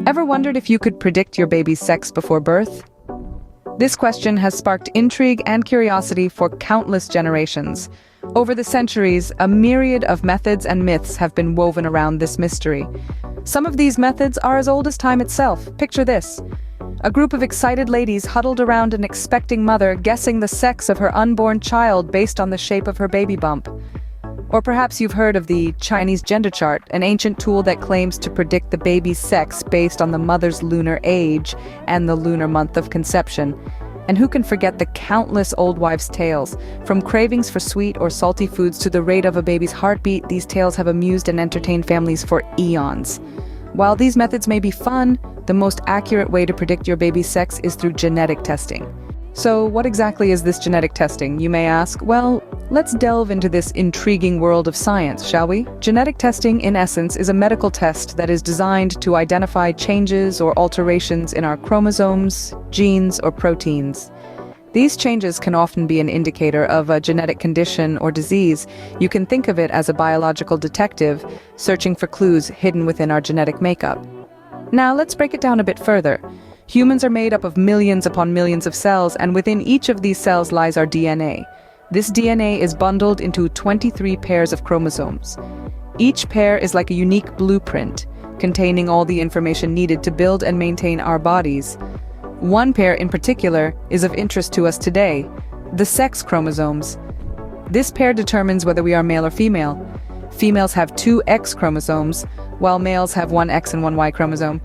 Ever wondered if you could predict your baby's sex before birth? This question has sparked intrigue and curiosity for countless generations. Over the centuries, a myriad of methods and myths have been woven around this mystery. Some of these methods are as old as time itself. Picture this. A group of excited ladies huddled around an expecting mother, guessing the sex of her unborn child based on the shape of her baby bump. Or perhaps you've heard of the Chinese gender chart, an ancient tool that claims to predict the baby's sex based on the mother's lunar age and the lunar month of conception. And who can forget the countless old wives' tales? From cravings for sweet or salty foods to the rate of a baby's heartbeat, these tales have amused and entertained families for eons. While these methods may be fun, the most accurate way to predict your baby's sex is through genetic testing. So what exactly is this genetic testing, you may ask? Well, let's delve into this intriguing world of science, shall we? Genetic testing, in essence, is a medical test that is designed to identify changes or alterations in our chromosomes, genes, or proteins. These changes can often be an indicator of a genetic condition or disease. You can think of it as a biological detective searching for clues hidden within our genetic makeup. Now, let's break it down a bit further. Humans are made up of millions upon millions of cells, and within each of these cells lies our DNA. This DNA is bundled into 23 pairs of chromosomes. Each pair is like a unique blueprint, containing all the information needed to build and maintain our bodies. One pair in particular is of interest to us today, the sex chromosomes. This pair determines whether we are male or female. Females have 2 X chromosomes, while males have 1 X and 1 Y chromosome.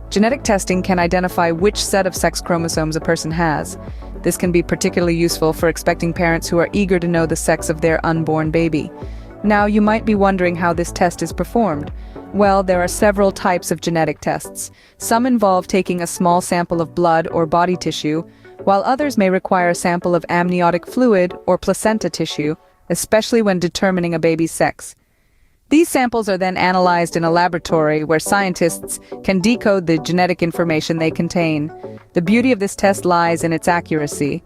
Genetic testing can identify which set of sex chromosomes a person has. This can be particularly useful for expecting parents who are eager to know the sex of their unborn baby. Now, you might be wondering how this test is performed. Well, there are several types of genetic tests. Some involve taking a small sample of blood or body tissue, while others may require a sample of amniotic fluid or placenta tissue, especially when determining a baby's sex. These samples are then analyzed in a laboratory where scientists can decode the genetic information they contain. The beauty of this test lies in its accuracy.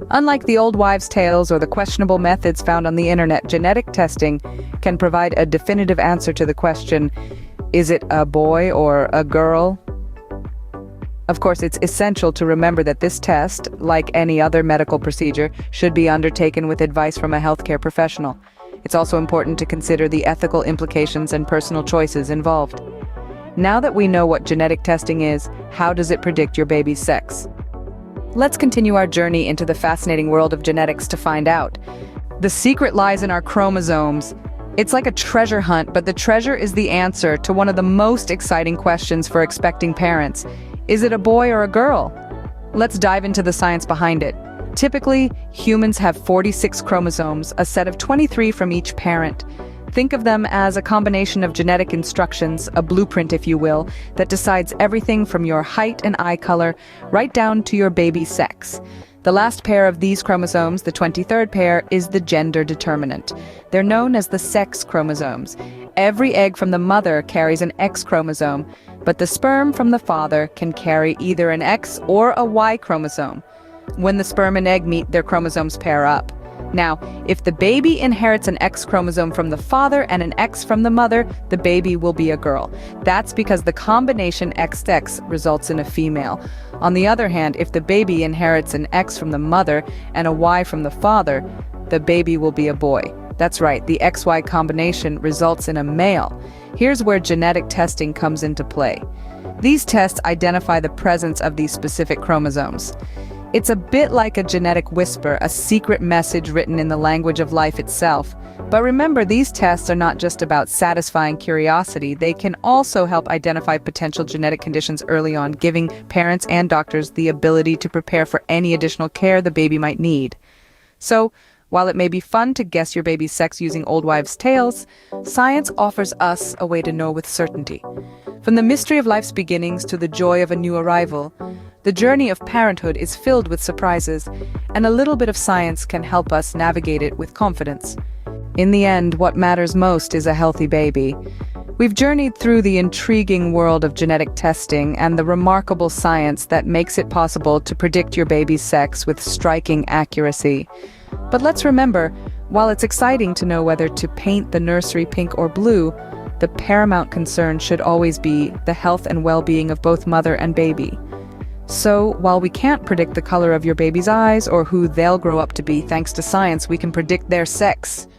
Unlike the old wives' tales or the questionable methods found on the internet, genetic testing can provide a definitive answer to the question, is it a boy or a girl? Of course, it's essential to remember that this test, like any other medical procedure, should be undertaken with advice from a healthcare professional. It's also important to consider the ethical implications and personal choices involved. Now that we know what genetic testing is, how does it predict your baby's sex? Let's continue our journey into the fascinating world of genetics to find out. The secret lies in our chromosomes. It's like a treasure hunt, but the treasure is the answer to one of the most exciting questions for expecting parents. Is it a boy or a girl? Let's dive into the science behind it. Typically, humans have 46 chromosomes, a set of 23 from each parent. Think of them as a combination of genetic instructions, a blueprint if you will, that decides everything from your height and eye color, right down to your baby's sex. The last pair of these chromosomes, the 23rd pair, is the gender determinant. They're known as the sex chromosomes. Every egg from the mother carries an X chromosome, but the sperm from the father can carry either an X or a Y chromosome. When the sperm and egg meet, their chromosomes pair up. Now, if the baby inherits an X chromosome from the father and an X from the mother, the baby will be a girl. That's because the combination XX results in a female. On the other hand, if the baby inherits an X from the mother and a Y from the father, the baby will be a boy. That's right, the XY combination results in a male. Here's where genetic testing comes into play. These tests identify the presence of these specific chromosomes. It's a bit like a genetic whisper, a secret message written in the language of life itself. But remember, these tests are not just about satisfying curiosity. They can also help identify potential genetic conditions early on, giving parents and doctors the ability to prepare for any additional care the baby might need. So, while it may be fun to guess your baby's sex using old wives' tales, science offers us a way to know with certainty. From the mystery of life's beginnings to the joy of a new arrival, the journey of parenthood is filled with surprises, and a little bit of science can help us navigate it with confidence. In the end, what matters most is a healthy baby. We've journeyed through the intriguing world of genetic testing and the remarkable science that makes it possible to predict your baby's sex with striking accuracy. But let's remember, while it's exciting to know whether to paint the nursery pink or blue, the paramount concern should always be the health and well-being of both mother and baby. So, while we can't predict the color of your baby's eyes or who they'll grow up to be thanks to science, we can predict their sex.